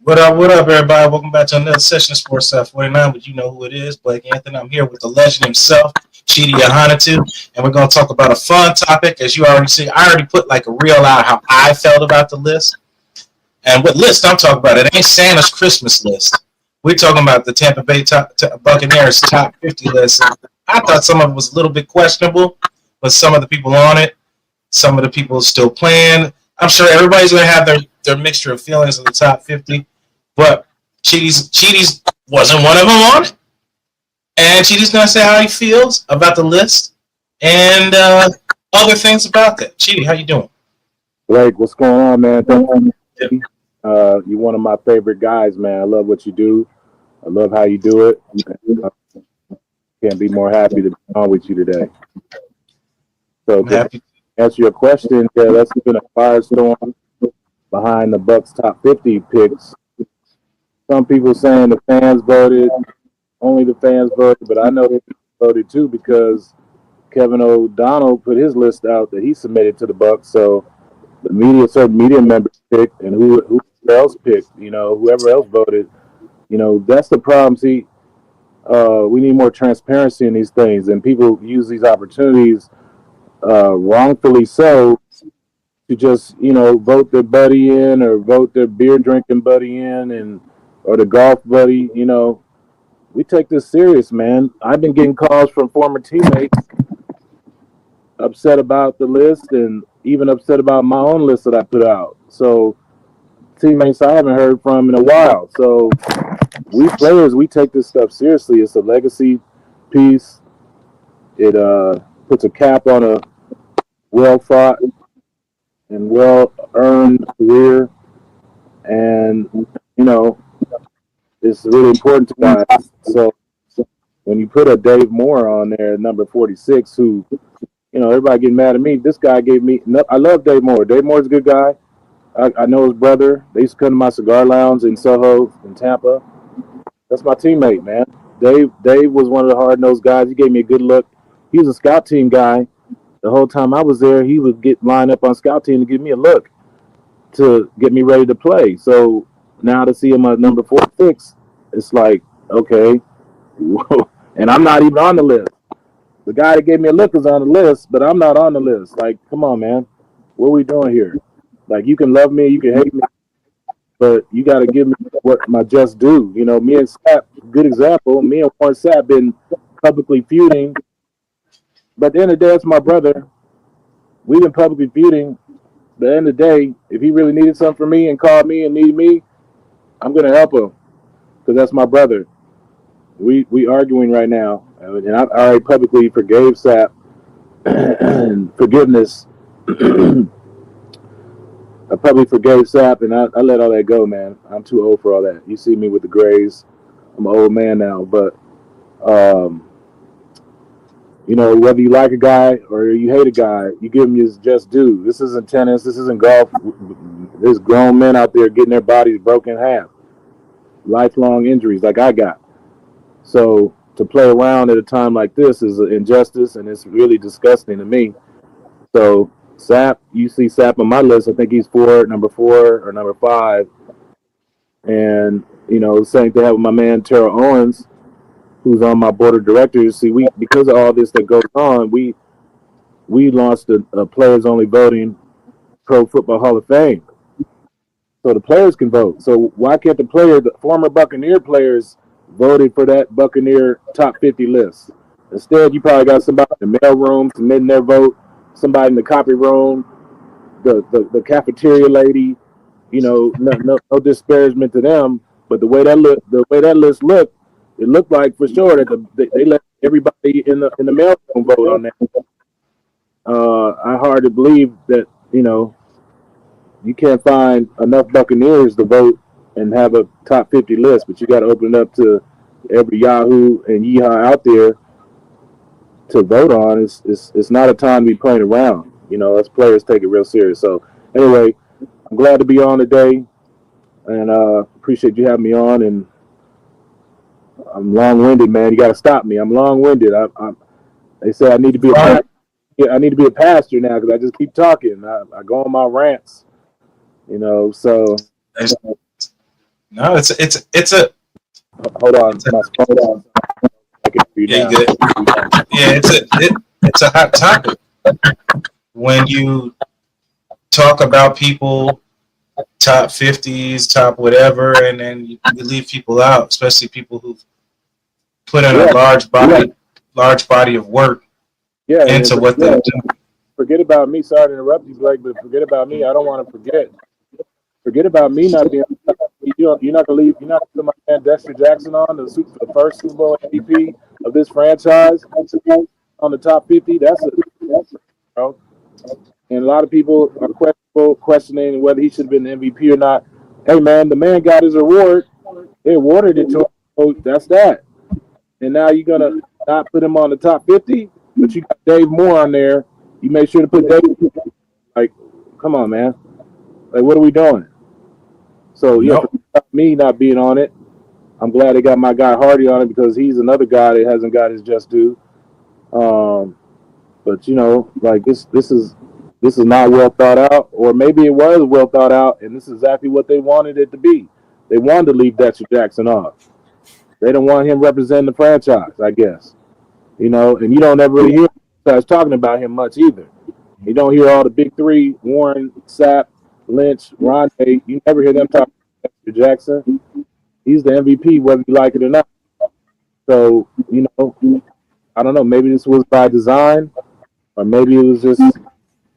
What up, everybody? Welcome back to another session of Sports Talk49, but you know who it is, Blake Anthony. I'm here with the legend himself, Chidi Ahanotu, and we're going to talk about a fun topic. As you already see, I already put like a reel out how I felt about the list. And what list I'm talking about, it ain't Santa's Christmas list. We're talking about the Tampa Bay Buccaneers top 50 list. I thought some of it was a little bit questionable, but some of the people on it, some of the people still playing. I'm sure everybody's going to have their mixture of feelings of the top 50. But Chidi's wasn't one of them on it. And Chidi's going to say how he feels about the list and other things about that. Chidi, how you doing? Blake, what's going on, man? You're one of my favorite guys, man. I love what you do. I love how you do it. Can't be more happy to be on with you today. So to answer your question, yeah, that's been a firestorm behind the Bucs top 50 picks. Some people saying the fans voted, only the fans voted, but I know they voted too because Kevin O'Donnell put his list out that he submitted to the Bucs. So the certain media members picked, and whoever else picked, whoever else voted, that's the problem. See, we need more transparency in these things, and people use these opportunities wrongfully so to just vote their buddy in or vote their beer drinking buddy in or the golf buddy. We take this serious, man. I've been getting calls from former teammates upset about the list and even upset about my own list that I put out. So teammates I haven't heard from in a while. So we players, we take this stuff seriously. It's a legacy piece. It puts a cap on a well-fought and well-earned career. And, it's really important to guys. So when you put a Dave Moore on there, number 46, who, everybody getting mad at me. This guy gave me – I love Dave Moore. Dave Moore's a good guy. I know his brother. They used to come to my cigar lounge in Soho in Tampa. That's my teammate, man. Dave was one of the hard-nosed guys. He gave me a good look. He was a scout team guy. The whole time I was there, he would get lined up on scout team to give me a look to get me ready to play. So now to see him at number 46, it's like, okay. And I'm not even on the list. The guy that gave me a look is on the list, but I'm not on the list. Like, come on, man. What are we doing here? Like, you can love me, you can hate me, but you got to give me what my just due. Me and Sapp, good example. Me and Warren Sapp been publicly feuding. But at the end of the day, that's my brother. We've been publicly feuding. But at the end of the day, if he really needed something from me and called me and needed me, I'm going to help him because that's my brother. We arguing right now. And I already publicly forgave Sapp. And forgiveness. I probably forgave Sapp, and I let all that go, man. I'm too old for all that. You see me with the grays. I'm an old man now. But, whether you like a guy or you hate a guy, you give him his just due. This isn't tennis. This isn't golf. There's grown men out there getting their bodies broken in half. Lifelong injuries like I got. So to play around at a time like this is an injustice, and it's really disgusting to me. So Sapp, you see Sapp on my list. I think he's number 4 or number 5. And, same thing with my man Terrell Owens, who's on my board of directors. See, because of all this that goes on, we launched a players only voting Pro Football Hall of Fame. So the players can vote. So why can't the former Buccaneer players voted for that Buccaneer top 50 list? Instead, you probably got somebody in the mail room submitting their vote, somebody in the copy room, the cafeteria lady. No disparagement to them, but the way that list looked, it looked like for sure that they let everybody in the mail room vote on that. I hard to believe that you can't find enough Buccaneers to vote and have a top 50 list, but you got to open it up to every Yahoo and Yeehaw out there to vote on. It's not a time to be playing around. Us players take it real serious. So anyway, I'm glad to be on today, and appreciate you having me on. And I'm long-winded, man. You got to stop me. I'm long-winded. They say I need to be a pastor now because I just keep talking. I go on my rants. So No, it's a Hold on, my phone. I can hear you yeah, now. you good. Yeah, it's a hot topic when you talk about people top 50s, top whatever, and then you leave people out, especially people who've put in a large body of work Yeah, and into what they do. forget about me. Sorry to interrupt you, Blake, but forget about me. I don't want to forget. Forget about me not being. You're not gonna leave. You're not gonna put my man Dexter Jackson on the first Super Bowl MVP of this franchise on the top 50. That's bro. And a lot of people are questioning whether he should have been the MVP or not. Hey man, the man got his award. They awarded it to him. So that's that. And now you're gonna not put him on the top 50, but you got Dave Moore on there. You make sure to put Dave. Like, come on, man. Like, what are we doing? So yeah, Nope. for me not being on it, I'm glad they got my guy Hardy on it because he's another guy that hasn't got his just due. But you know, like this is not well thought out, or maybe it was well thought out, and this is exactly what they wanted it to be. They wanted to leave Dexter Jackson off. They don't want him representing the franchise, I guess. You know, and you don't ever really hear guys talking about him much either. You don't hear all the big three: Warren, Sapp, Lynch, Rondé. You never hear them talk about Dexter Jackson. He's the MVP, whether you like it or not. So, you know, I don't know. Maybe this was by design, or maybe it was just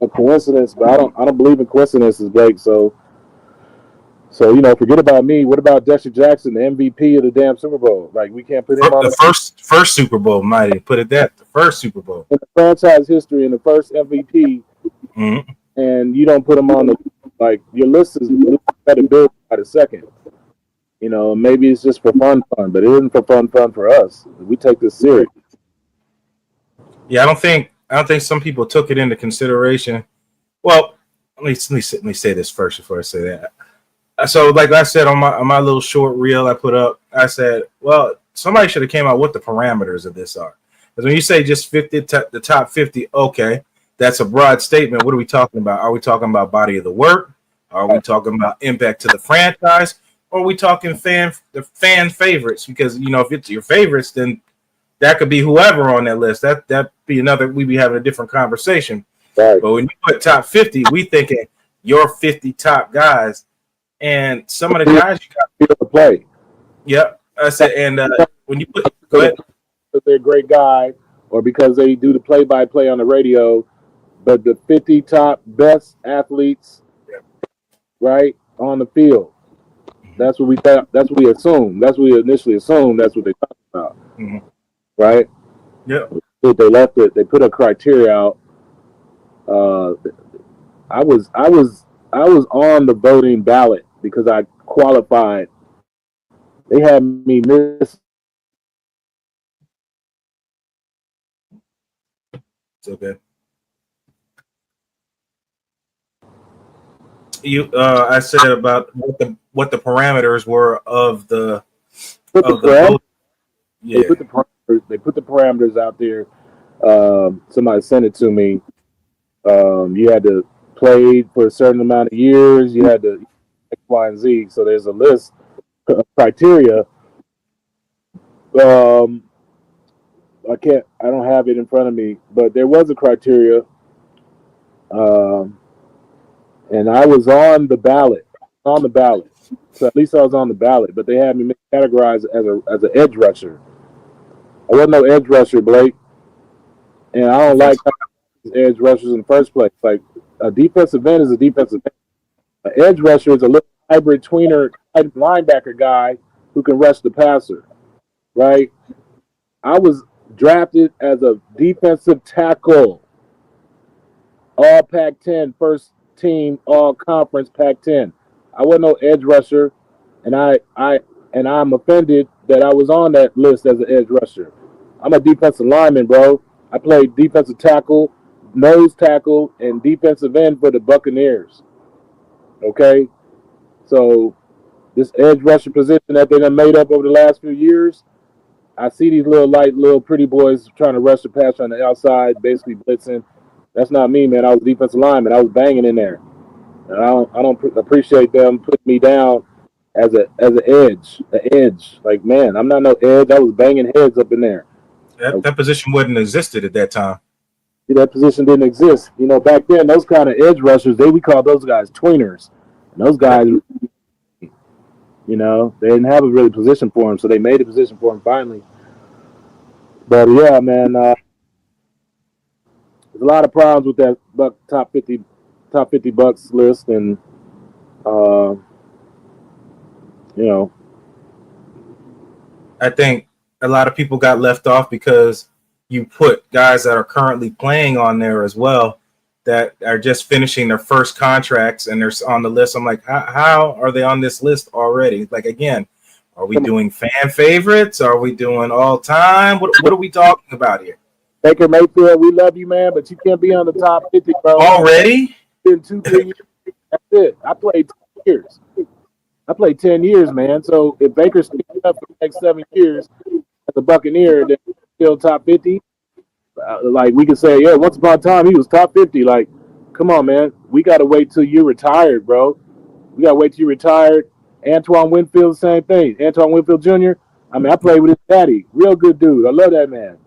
a coincidence. But I don't believe in coincidences, Blake. So you know, forget about me. What about Dexter Jackson, the MVP of the damn Super Bowl? Like, we can't put him on the first Super Bowl, mighty put it that the first Super Bowl in the franchise history in the first MVP, and you don't put him on the like your list is better built by the second. You know, maybe it's just for fun, but it isn't for fun for us. We take this serious. Yeah, I don't think some people took it into consideration. Well, let me say this first before I say that. So, like I said on my little short reel I put up, I said, well, somebody should have came out what the parameters of this are. Because when you say just 50, the top 50, okay, that's a broad statement. What are we talking about? Are we talking about body of the work? Are we talking about impact to the franchise? Or are we talking the fan favorites? Because, you know, if it's your favorites, then that could be whoever on that list. That be another. We'd be having a different conversation. Right. But when you put top 50, we thinking your 50 top guys, and some of the guys you got to play. Yep, I said. And when you put, go ahead. Because they're a great guy, or because they do the play-by-play on the radio, but the 50 top best athletes, right, on the field. That's what we thought. That's what we assumed. That's what we initially assumed. That's what they talked about, right? Yeah. They left it. They put a criteria out. I was on the voting ballot because I qualified. They had me miss. It's okay. I said about what the parameters were of the vote. Yeah. They put the parameters out there. Somebody sent it to me. You had to play for a certain amount of years. You had to X, Y, and Z. So there's a list of criteria. I don't have it in front of me, but there was a criteria. And I was on the ballot. So at least I was on the ballot, but they had me categorized as an edge rusher. I wasn't no edge rusher, Blake. And I don't like edge rushers in the first place. Like, a defensive end is a defensive end. An edge rusher is a little hybrid tweener linebacker guy who can rush the passer, right? I was drafted as a defensive tackle, all Pac-10, first team, all conference Pac-10. I wasn't no edge rusher, and I'm offended that I was on that list as an edge rusher. I'm a defensive lineman, bro. I played defensive tackle, nose tackle, and defensive end for the Buccaneers. Okay? So this edge rusher position that they done made up over the last few years, I see these little pretty boys trying to rush the pass on the outside, basically blitzing. That's not me, man. I was a defensive lineman. I was banging in there. And I don't appreciate them putting me down as an edge. Like, man, I'm not no edge. I was banging heads up in there. That position wouldn't have existed at that time. See, that position didn't exist. You know, back then, those kind of edge rushers, we called those guys tweeners. And those guys, you know, they didn't have a really position for him, so they made a position for him finally. But yeah, man, there's a lot of problems with that top 50 Bucs list, and you know, I think a lot of people got left off because you put guys that are currently playing on there as well that are just finishing their first contracts and they're on the list. I'm like, how are they on this list already? Like, again, are we doing fan favorites? Are we doing all time? What are we talking about here? Baker Mayfield, we love you, man, but you can't be on the top 50, bro. Already? In 2-3 years. That's it. I played 10 years. I played 10 years, man. So if Baker's sticking up for the next 7 years as a Buccaneer, then still top 50. Like, we could say, yeah, once upon a time he was top 50. Like, come on, man. We got to wait till you're retired, bro. We got to wait till you're retired. Antoine Winfield, the same thing. Antoine Winfield Jr., I mean, I played with his daddy. Real good dude. I love that man.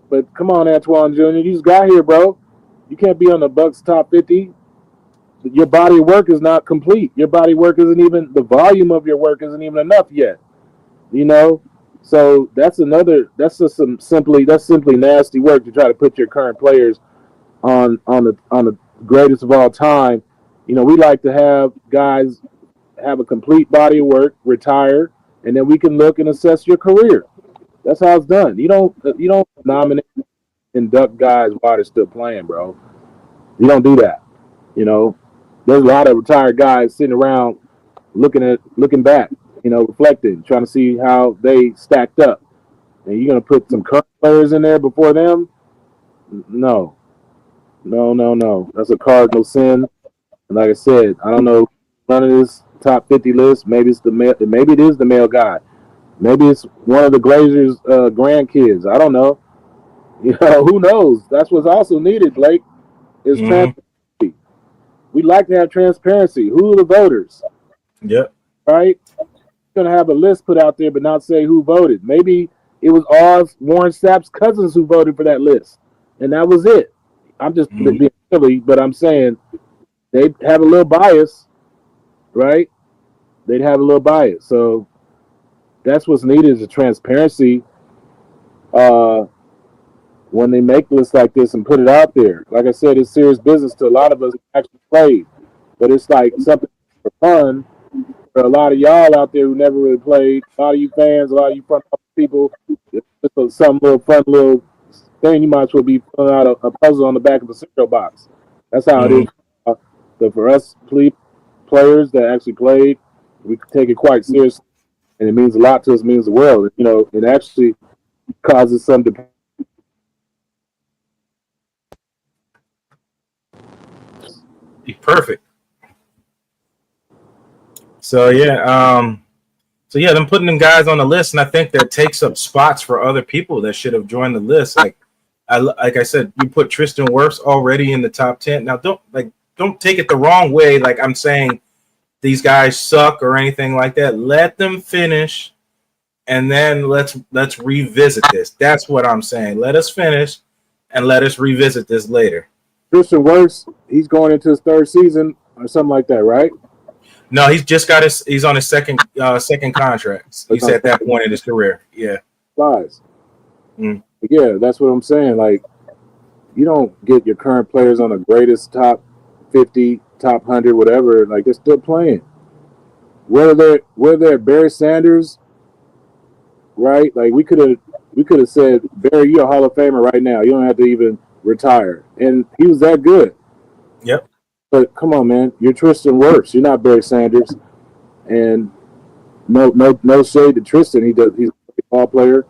But come on, Antoine Jr., you just got here, bro. You can't be on the Bucs top 50. Your body of work is not complete. Your body work isn't even, the volume of your work isn't even enough yet. You know? So that's simply nasty work to try to put your current players on the greatest of all time. You know, we like to have guys have a complete body of work, retire, and then we can look and assess your career. That's how it's done. You don't nominate, induct guys while they're still playing, bro. You don't do that. You know, there's a lot of retired guys sitting around looking back, you know, reflecting, trying to see how they stacked up. And you're gonna put some current players in there before them? No. That's a cardinal sin. And like I said, I don't know none of this top 50 list. Maybe it is the male guy. Maybe it's one of the Glazers' grandkids. I don't know. You know, who knows? That's what's also needed, Blake, is transparency. We like to have transparency. Who are the voters? Yep. Right? You're going to have a list put out there but not say who voted. Maybe it was all Warren Sapp's cousins who voted for that list. And that was it. I'm just being silly, but I'm saying they have a little bias, right? They'd have a little bias. So that's what's needed is a transparency when they make lists like this and put it out there. Like I said, it's serious business to a lot of us who actually played. But it's like something for fun for a lot of y'all out there who never really played. A lot of you fans, a lot of you front office people, it's just some little fun little thing. You might as well be filling out a puzzle on the back of a cereal box. That's how it is. But for us players that actually played, we take it quite seriously. And it means a lot to us, it means the world. You know, it actually causes some Be perfect. So yeah, them putting them guys on the list, and I think that takes up spots for other people that should have joined the list. Like I said, you put Tristan Wirfs already in the top 10. Now don't take it the wrong way. Like I'm saying these guys suck or anything like that. Let them finish, and then let's revisit this. That's what I'm saying. Let us finish, and let us revisit this later. Tristan Wirfs, he's going into his third season or something like that, right? No, he's just got he's on his second contract. He's at that point in his career. Yeah. Lies. Yeah, that's what I'm saying. Like, you don't get your current players on the greatest top 50, top 100, whatever. Like, they're still playing. Whether they're Barry Sanders, right? Like, we could have said, Barry, you're a Hall of Famer right now. You don't have to even retire. And he was that good. Yep. But come on, man, you're Tristan Wirfs. You're not Barry Sanders. And no shade to Tristan. He's a ball player.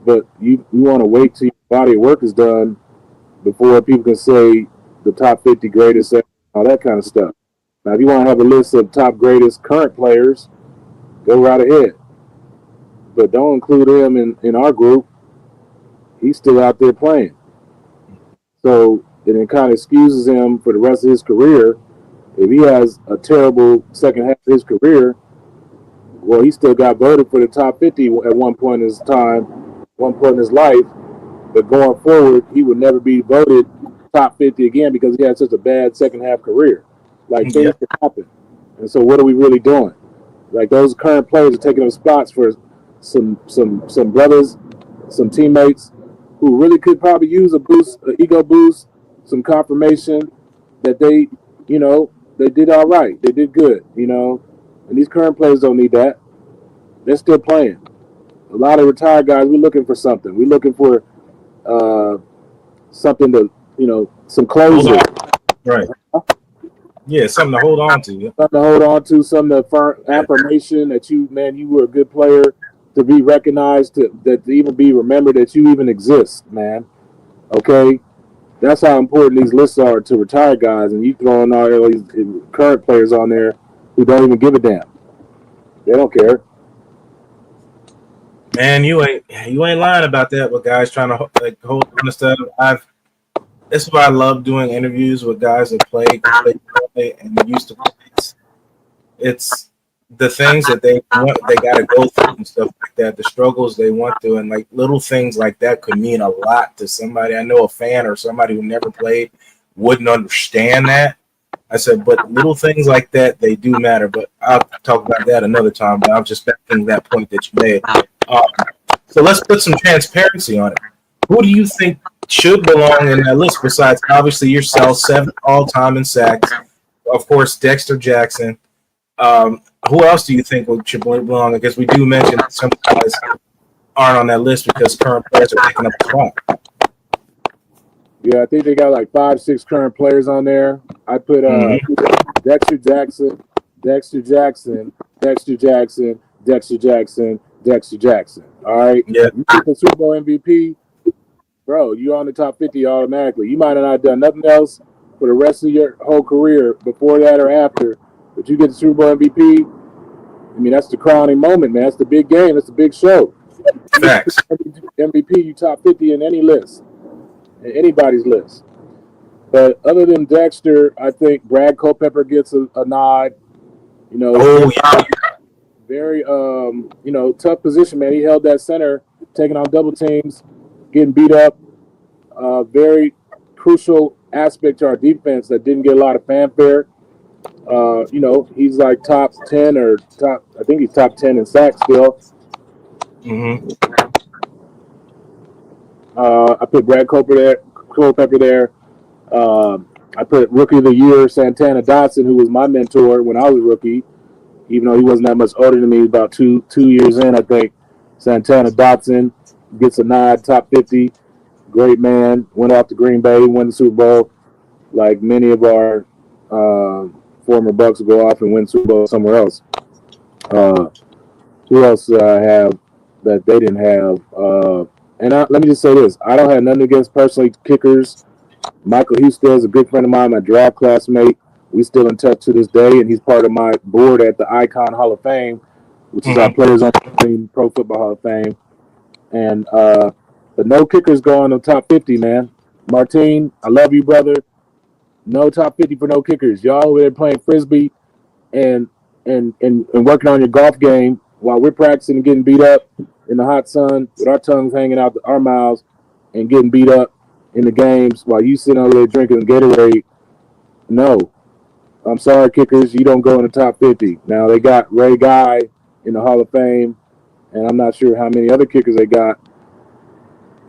But you want to wait till your body of work is done before people can say the top 50 greatest, all that kind of stuff. Now, if you want to have a list of top greatest current players, go right ahead. But don't include him in our group. He's still out there playing. So it kind of excuses him for the rest of his career. If he has a terrible second half of his career, Well, he still got voted for the top 50 at one point in his time, one point in his life. But going forward, he would never be voted top 50 again because he had such a bad second half career. Like, things can happen. And so what are we really doing? Like, those current players are taking up spots for some brothers, some teammates who really could probably use a boost, an ego boost, some confirmation that they, they did all right. They did good, And these current players don't need that. They're still playing. A lot of retired guys, we're looking for something. We're looking for something to, some closure. Right. Yeah, something to hold on to. Something to hold on to, some affirmation that you were a good player, to be recognized, to even be remembered that you even exist, man. Okay? That's how important these lists are to retired guys, and you throwing all these current players on there who don't even give a damn. They don't care. Man, you ain't lying about that. With guys trying to hold on to stuff, that's why I love doing interviews with guys that play and used to play. It's the things that they want, they got to go through and stuff like that. The struggles they went through, and like little things like that could mean a lot to somebody. I know a fan or somebody who never played wouldn't understand that. I said, but little things like that, they do matter. But I'll talk about that another time. But I'm just backing that point that you made. So let's put some transparency on it. Who do you think should belong in that list besides obviously yourself, 7th all-time in sacks? Of course, Dexter Jackson. Who else do you think should belong? Because we do mention that some guys aren't on that list because current players are taking up the spot. Yeah, I think they got like 5-6 current players on there. I put Dexter Jackson, Dexter Jackson, Dexter Jackson, Dexter Jackson, Dexter Jackson. All right? Yeah. You get the Super Bowl MVP, bro, you're on the top 50 automatically. You might have not done nothing else for the rest of your whole career before that or after, but you get the Super Bowl MVP, I mean, that's the crowning moment, man. That's the big game. That's the big show. Facts. MVP, you top 50 in any list, in anybody's list. But other than Dexter, I think Brad Culpepper gets a nod. Very, tough position, man. He held that center, taking on double teams, getting beat up. Very crucial aspect to our defense that didn't get a lot of fanfare. He's like top 10 or top. I think he's top 10 in sacks still. I put Brad Culpepper there. I put Rookie of the Year Santana Dotson, who was my mentor when I was rookie, even though he wasn't that much older than me. About two years in, I think. Santana Dotson gets a nod, top 50. Great man. Went off to Green Bay, won the Super Bowl. Like many of our former Bucs will go off and win Super Bowl somewhere else. Who else do I have that they didn't have? Let me just say this. I don't have nothing against personally kickers. Michael Houston is a good friend of mine, my draft classmate. We still in touch to this day, and he's part of my board at the Icon Hall of Fame, which is our Players on the Pro Football Hall of Fame. And but no kickers go on the top 50, man. Martine, I love you, brother. No top 50 for no kickers. Y'all over there playing Frisbee and working on your golf game while we're practicing and getting beat up in the hot sun with our tongues hanging out our mouths and getting beat up in the games while you sitting over there drinking Gatorade. No. I'm sorry, kickers. You don't go in the top 50. Now, they got Ray Guy in the Hall of Fame, and I'm not sure how many other kickers they got,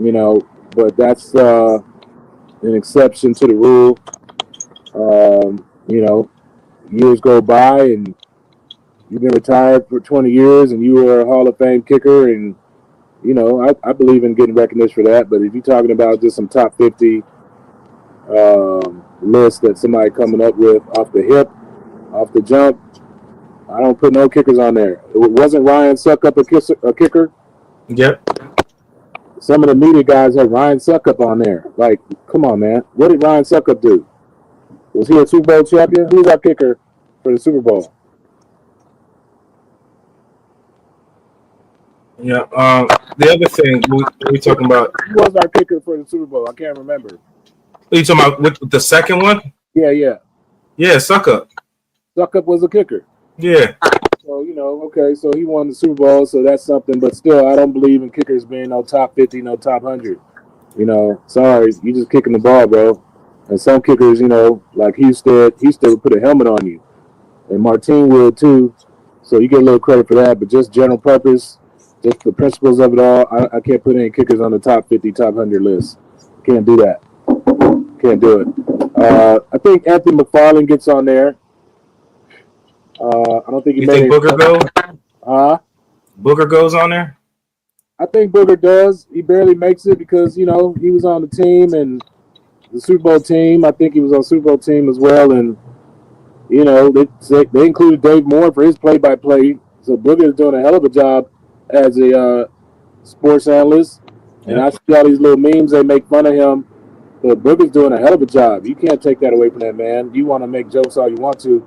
but that's an exception to the rule. Years go by, and you've been retired for 20 years, and you were a Hall of Fame kicker, and, I believe in getting recognition for that. But if you're talking about just some top 50 list that somebody coming up with off the hip, off the jump, I don't put no kickers on there. It wasn't Ryan Suckup a kicker? Yep. Some of the media guys have Ryan Suckup on there. Like, come on, man. What did Ryan Suckup do? Was he a Super Bowl champion? Who's our kicker for the Super Bowl? Yeah. The other thing we talking about. Who was our kicker for the Super Bowl? I can't remember. Are you talking about with the second one? Yeah. Yeah, Suckup. Suckup was a kicker. Yeah. So, okay, so he won the Super Bowl, so that's something. But still, I don't believe in kickers being no top 50, no top 100. Sorry, you just kicking the ball, bro. And some kickers, like Houston would put a helmet on you. And Martin would too. So you get a little credit for that. But just general purpose, just the principles of it all, I can't put any kickers on the top 50, top 100 list. Can't do that. Can't do it. I think Anthony McFarland gets on there. I don't think he You made think it. Booger goes? Booger goes on there? I think Booger does. He barely makes it because, he was on the team and the Super Bowl team. I think he was on the Super Bowl team as well. And, they included Dave Moore for his play-by-play. So Booger is doing a hell of a job as a sports analyst. And Yeah. I see all these little memes, they make fun of him. But Booger's doing a hell of a job. You can't take that away from that man. You want to make jokes all you want to.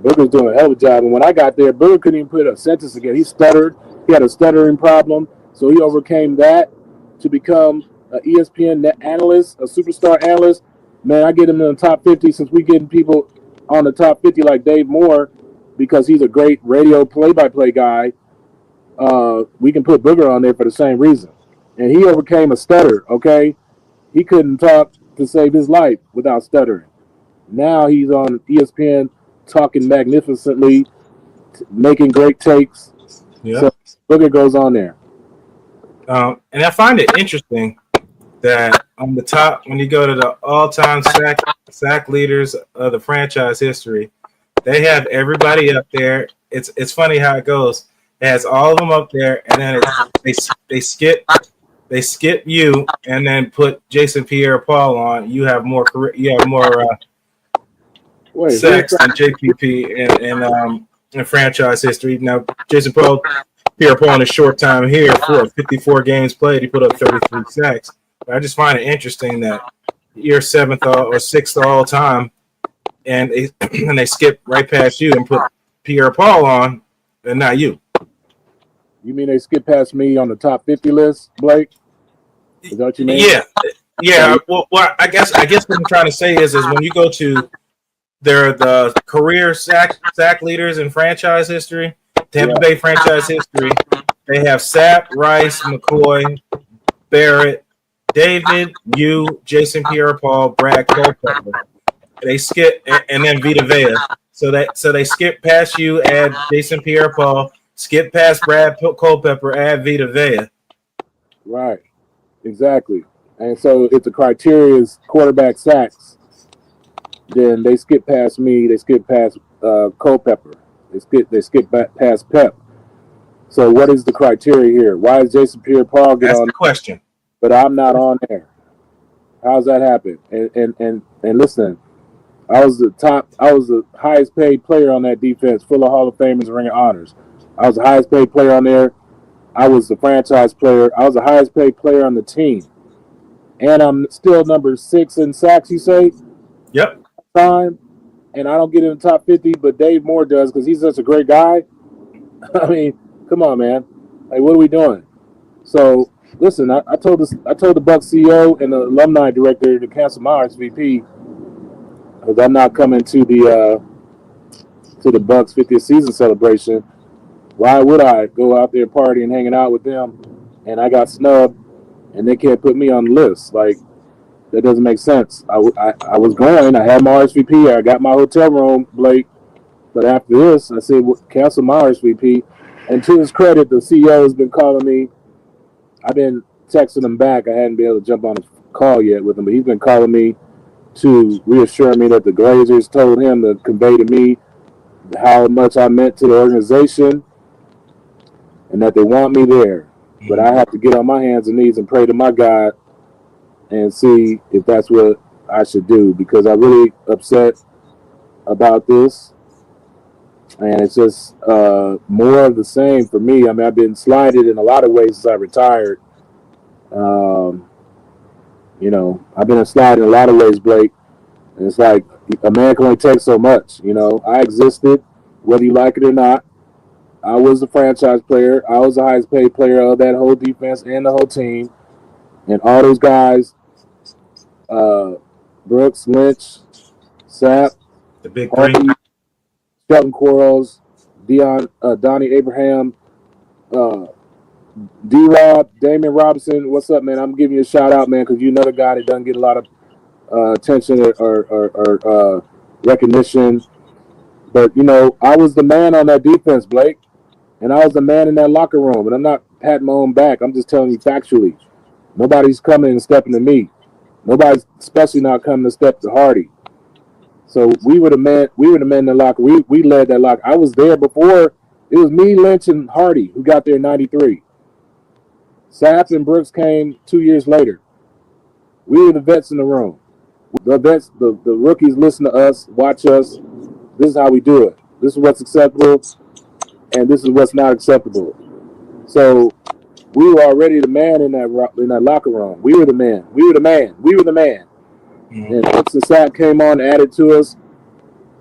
Booger's doing a hell of a job. And when I got there, Booger couldn't even put a sentence together. He stuttered. He had a stuttering problem. So he overcame that to become an ESPN analyst, a superstar analyst. Man, I get him in the top 50 since we getting people on the top 50 like Dave Moore because he's a great radio play-by-play guy. We can put Booger on there for the same reason. And he overcame a stutter, okay? He couldn't talk to save his life without stuttering. Now he's on ESPN talking magnificently, making great takes. Yeah. So Booger goes on there. And I find it interesting that on the top, when you go to the all-time sack leaders of the franchise history, they have everybody up there. It's funny how it goes. It has all of them up there, and then they skip you, and then put Jason Pierre-Paul on. You have more sacks than JPP in franchise history. Now Jason Pierre-Paul in a short time here for 54 games played, he put up 33 sacks. But I just find it interesting that you're seventh or sixth all time, and they skip right past you and put Pierre-Paul on, and not you. You mean they skip past me on the top 50 list, Blake? Is that what you mean? Yeah. Well, I guess what I'm trying to say is when you go to the career sack leaders in franchise history, Tampa Bay franchise history, they have Sapp, Rice, McCoy, Barrett, David, Jason Pierre-Paul, Brad Culpepper. They skip, and then Vita Vea. So they skip past you, add Jason Pierre-Paul, skip past Brad Culpepper, add Vita Vea. Right, exactly. And so if the criteria is quarterback sacks, then they skip past me. They skip past Culpepper. They skip past Pep. So what is the criteria here? Why is Jason Pierre-Paul get on? That's the question. But I'm not on there. How's that happen? And listen, I was the highest paid player on that defense, full of Hall of Famers and Ring of Honors. I was the highest paid player on there. I was the franchise player. I was the highest paid player on the team. And I'm still number 6 in sacks, you say? Yep. Time. And I don't get in the top 50, but Dave Moore does because he's such a great guy. I mean, come on, man. Like, what are we doing? So, listen, I told the Bucs CEO and the alumni director to cancel my RSVP because I'm not coming to the Bucs 50th season celebration. Why would I go out there partying, hanging out with them, and I got snubbed, and they can't put me on the list? Like, that doesn't make sense. I was going. I had my RSVP. I got my hotel room, Blake. But after this, I said, cancel my RSVP. And to his credit, the CEO has been calling me. I've been texting him back. I hadn't been able to jump on a call yet with him, but he's been calling me to reassure me that the Glazers told him to convey to me how much I meant to the organization and that they want me there. But I have to get on my hands and knees and pray to my God and see if that's what I should do, because I'm really upset about this. And it's just more of the same for me. I mean, I've been slighted in a lot of ways since I retired. I've been slighted in a lot of ways, Blake. And it's like a man can only take so much. I existed, whether you like it or not. I was the franchise player. I was the highest paid player of that whole defense and the whole team. And all those guys, Brooks, Lynch, Sapp, the big three, Shelton Quarles, Donnie Abraham, D-Rob, Damian Robinson. What's up, man? I'm giving you a shout out, man, because you're another guy that doesn't get a lot of attention or recognition. But, you know, I was the man on that defense, Blake, and I was the man in that locker room. And I'm not patting my own back. I'm just telling you factually. Nobody's coming and stepping to me. Nobody's especially not coming to step to Hardy. So we were the man. We were the men in the locker. We led that locker. I was there before. It was me, Lynch, and Hardy who got there in '93. Sapp and Brooks came 2 years later. We were the vets in the room. The vets, the rookies listen to us, watch us. This is how we do it. This is what's acceptable, and this is what's not acceptable. So we were already the man in that locker room. We were the man. We were the man. We were the man. Mm-hmm. And Brooks and Sapp came on, added to us,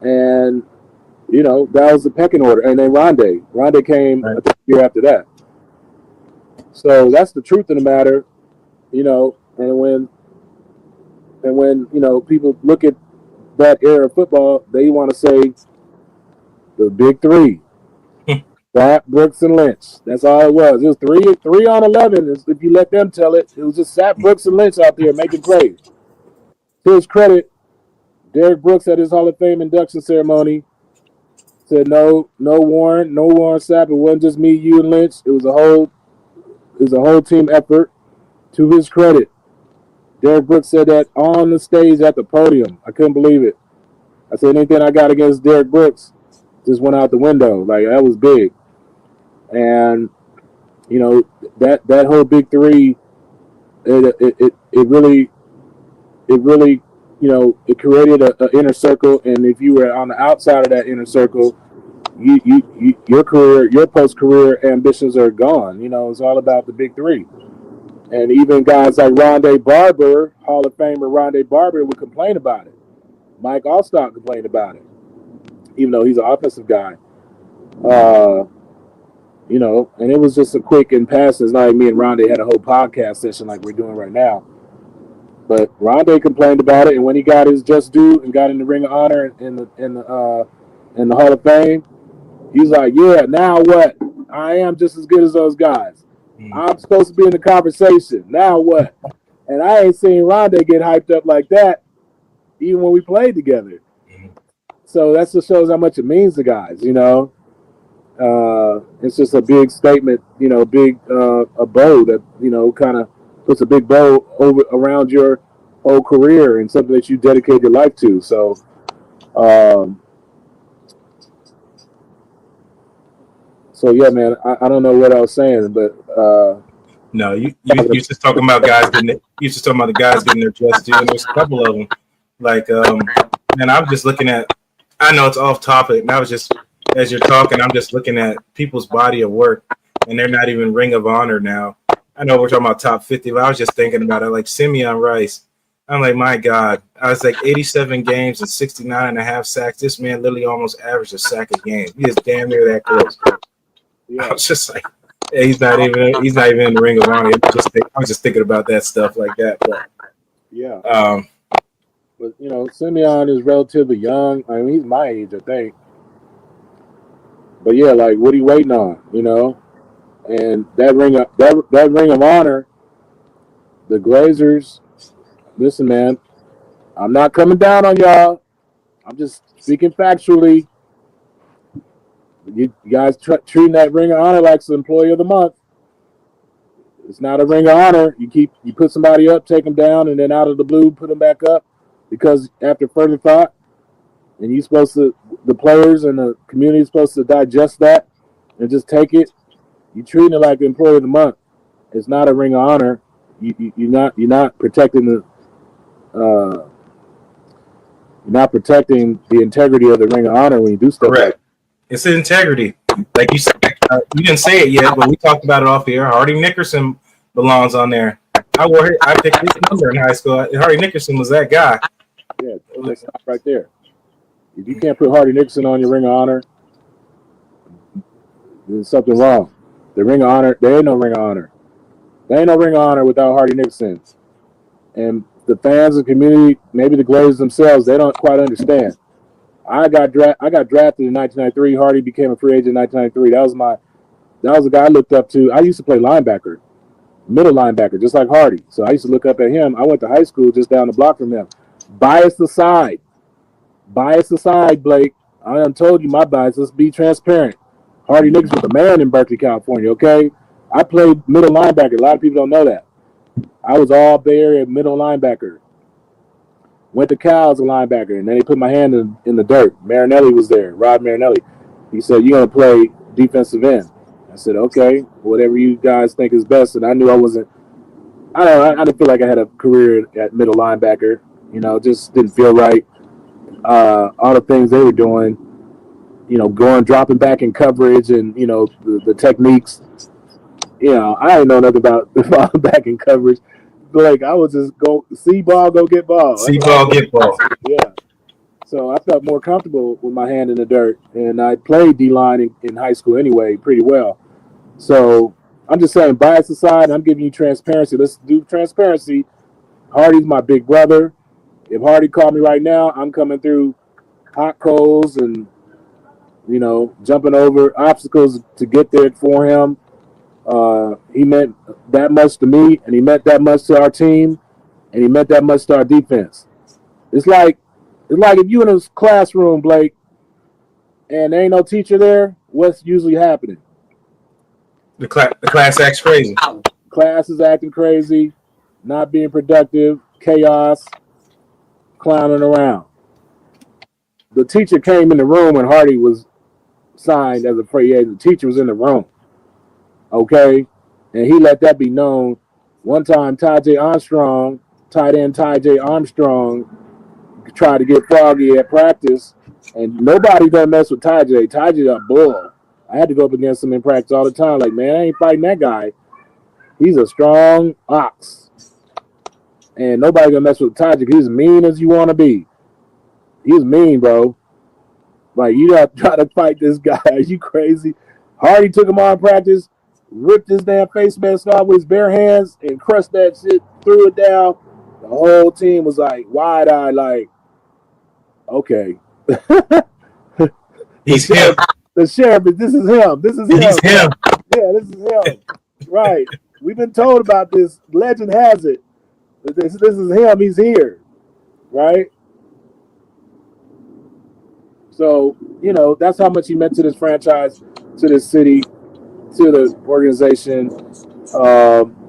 and you know that was the pecking order. And then Rondé came a year after that. So that's the truth of the matter, you know. And when you know people look at that era of football, they want to say the big three: Sapp, Brooks, and Lynch. That's all it was. It was three on 11. If you let them tell it, it was just Sapp, Brooks, and Lynch out there making plays. To his credit, Derrick Brooks at his Hall of Fame induction ceremony said, "No Warren Sapp. It wasn't just me, you, and Lynch. It was a whole team effort." To his credit, Derrick Brooks said that on the stage at the podium. I couldn't believe it. I said anything I got against Derrick Brooks just went out the window. Like that was big, and you know that whole big three, it really, you know, it created an inner circle. And if you were on the outside of that inner circle, your post-career ambitions are gone. You know, it's all about the big three. And even guys like Rondé Barber, Hall of Famer Rondé Barber, would complain about it. Mike Allstott complained about it, even though he's an offensive guy. You know, and it was just a quick and pass. It's not like me and Rondé had a whole podcast session like we're doing right now. But Rondé complained about it, and when he got his just due and got in the Ring of Honor in the Hall of Fame, he's like, "Yeah, now what? I am just as good as those guys. I'm supposed to be in the conversation. Now what?" And I ain't seen Rondé get hyped up like that, even when we played together. So that just shows how much it means to guys, you know. It's just a big statement, you know, a bow that, you know, kind of puts a big bow around your whole career and something that you dedicate your life to. So, yeah, man, I don't know what I was saying, but no, you just talking about guys getting the guys getting their just due, and there's a couple of them. Like, and I'm just looking at. I know it's off topic, and I was just as you're talking, I'm just looking at people's body of work, and they're not even Ring of Honor now. I know we're talking about top 50, but I was just thinking about it, like Simeon Rice. I'm like, my God. I was like 87 games and 69 and a half sacks. This man literally almost averaged a sack a game. He is damn near that close. Yeah. I was just like, yeah, he's not even in the Ring of Honor. I was just thinking about that stuff like that. But yeah. But you know, Simeon is relatively young. I mean, he's my age, I think. But yeah, like, what are you waiting on? You know, and that ring of honor, the Glazers. Listen, man, I'm not coming down on y'all. I'm just speaking factually. You guys treating that ring of honor like the employee of the month. It's not a ring of honor. You put somebody up, take them down, and then out of the blue put them back up because after further thought, and the players and the community is supposed to digest that and just take it. You treating it like the employee of the month. It's not a ring of honor. You're not protecting you're not protecting the integrity of the ring of honor when you do stuff. Correct. It's the integrity. Like you said, you didn't say it yet, but we talked about it off here. Hardy Nickerson belongs on there. I picked his number in high school. Hardy Nickerson was that guy. Yeah, let's stop right there. If you can't put Hardy Nickerson on your ring of honor, there's something wrong. The ring of honor, there ain't no ring of honor. There ain't no ring of honor without Hardy Nickerson. And the fans and community, maybe the Glazers themselves, they don't quite understand. I got drafted in 1993. Hardy became a free agent in 1993. That was the guy I looked up to. I used to play linebacker, middle linebacker, just like Hardy. So I used to look up at him. I went to high school just down the block from him. Bias aside, Blake. I done told you my bias. Let's be transparent. Hardy Nickerson was a man in Berkeley, California, okay? I played middle linebacker. A lot of people don't know that. I was all Bay Area middle linebacker. Went to Cal as a linebacker, and then they put my hand in the dirt. Marinelli was there, Rod Marinelli. He said, "You're going to play defensive end." I said, "Okay, whatever you guys think is best." And I knew I wasn't – I didn't feel like I had a career at middle linebacker. You know, just didn't feel right. All the things they were doing, you know, dropping back in coverage and, you know, the techniques. You know, I didn't know nothing about falling back in coverage. Like, I would just go see ball, go get ball. See ball, get ball. Yeah. So I felt more comfortable with my hand in the dirt. And I played D-line in high school anyway pretty well. So I'm just saying, bias aside, I'm giving you transparency. Let's do transparency. Hardy's my big brother. If Hardy called me right now, I'm coming through hot coals and, you know, jumping over obstacles to get there for him. He meant that much to me, and he meant that much to our team, and he meant that much to our defense. It's like if you in a classroom, Blake, and there ain't no teacher there, what's usually happening? The class acts crazy. Class is acting crazy, not being productive, chaos, clowning around. The teacher came in the room when Hardy was signed as a free agent. The teacher was in the room, okay? And he let that be known. One time, tight end Ty J. Armstrong, tried to get Froggy at practice, and nobody done mess with Ty J. Ty J a bull. I had to go up against him in practice all the time. Like, man, I ain't fighting that guy. He's a strong ox. And nobody gonna mess with Ty J. He's as mean as you want to be. He's mean, bro. Like, you gotta try to fight this guy. Are you crazy? Hardy took him on in practice, ripped his damn face mask off with his bare hands, and crushed that shit, threw it down. The whole team was like wide-eyed, like, okay. He's him. The sheriff, this is him. This is him. He's him. Yeah, this is him. Right. We've been told about this. Legend has it. This is him. He's here. Right? So, you know, that's how much he meant to this franchise, to this city, to the organization.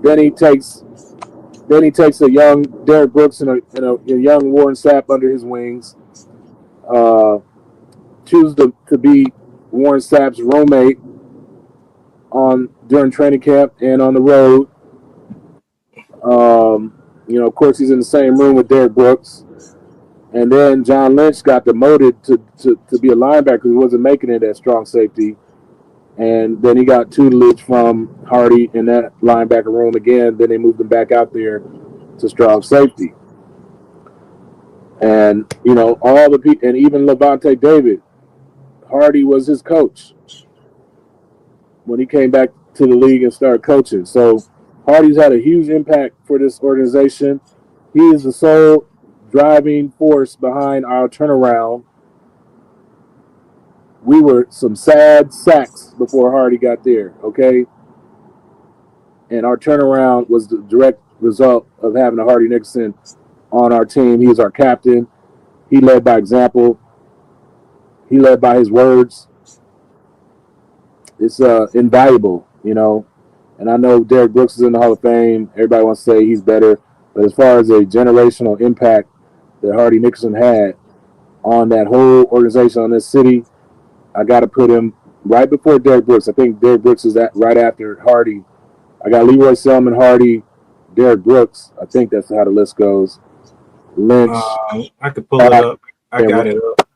Then he takes a young Derek Brooks and a young Warren Sapp under his wings. Chooses to be Warren Sapp's roommate during training camp and on the road. You know, of course, he's in the same room with Derek Brooks. And then John Lynch got demoted to be a linebacker because he wasn't making it at strong safety. And then he got tutelage from Hardy in that linebacker room again. Then they moved him back out there to strong safety. And, you know, all the people, and even Levante David, Hardy was his coach when he came back to the league and started coaching. So Hardy's had a huge impact for this organization. He is the sole driving force behind our turnaround. We were some sad sacks before Hardy got there, okay? And our turnaround was the direct result of having a Hardy Nickerson on our team. He was our captain. He led by example. He led by his words. It's invaluable, you know. And I know Derek Brooks is in the Hall of Fame. Everybody wants to say he's better. But as far as a generational impact that Hardy Nickerson had on that whole organization, on this city, I got to put him right before Derek Brooks. I think Derek Brooks is right after Hardy. I got Leroy Selman, Hardy, Derek Brooks. I think that's how the list goes. Lynch. I could pull it up. I got it up.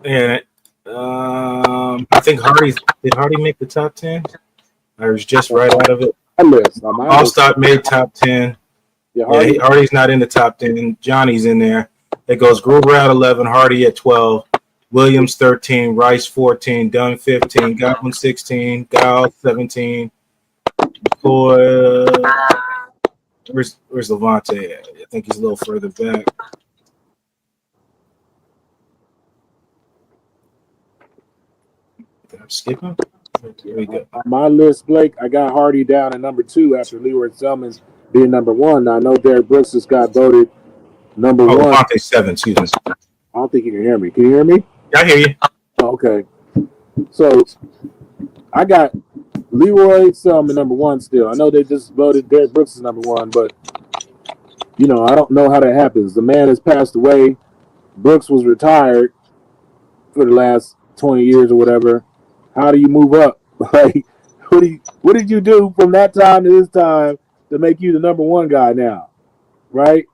And I think did Hardy make the top 10? I was just right out of it. Allstott made top 10. Yeah, Hardy's not in the top 10. Johnny's in there. It goes Gruber at 11, Hardy at 12, Williams 13, Rice 14, Dunn 15, Godwin 16, Giles 17. Where's Levante at? I think he's a little further back. I'm skipping. Here we go. On my list, Blake, I got Hardy down at number 2 after Leroy Selmons being number 1. Now, I know Derek Brooks just got voted number 1. Vontae 7, excuse me. I don't think you can hear me. Can you hear me? Yeah, I hear you. Okay. So, I got Leroy Selmon number 1 still. I know they just voted Derek Brooks as number 1, but, you know, I don't know how that happens. The man has passed away. Brooks was retired for the last 20 years or whatever. How do you move up? Like, what did you do from that time to this time to make you the number 1 guy now? Right?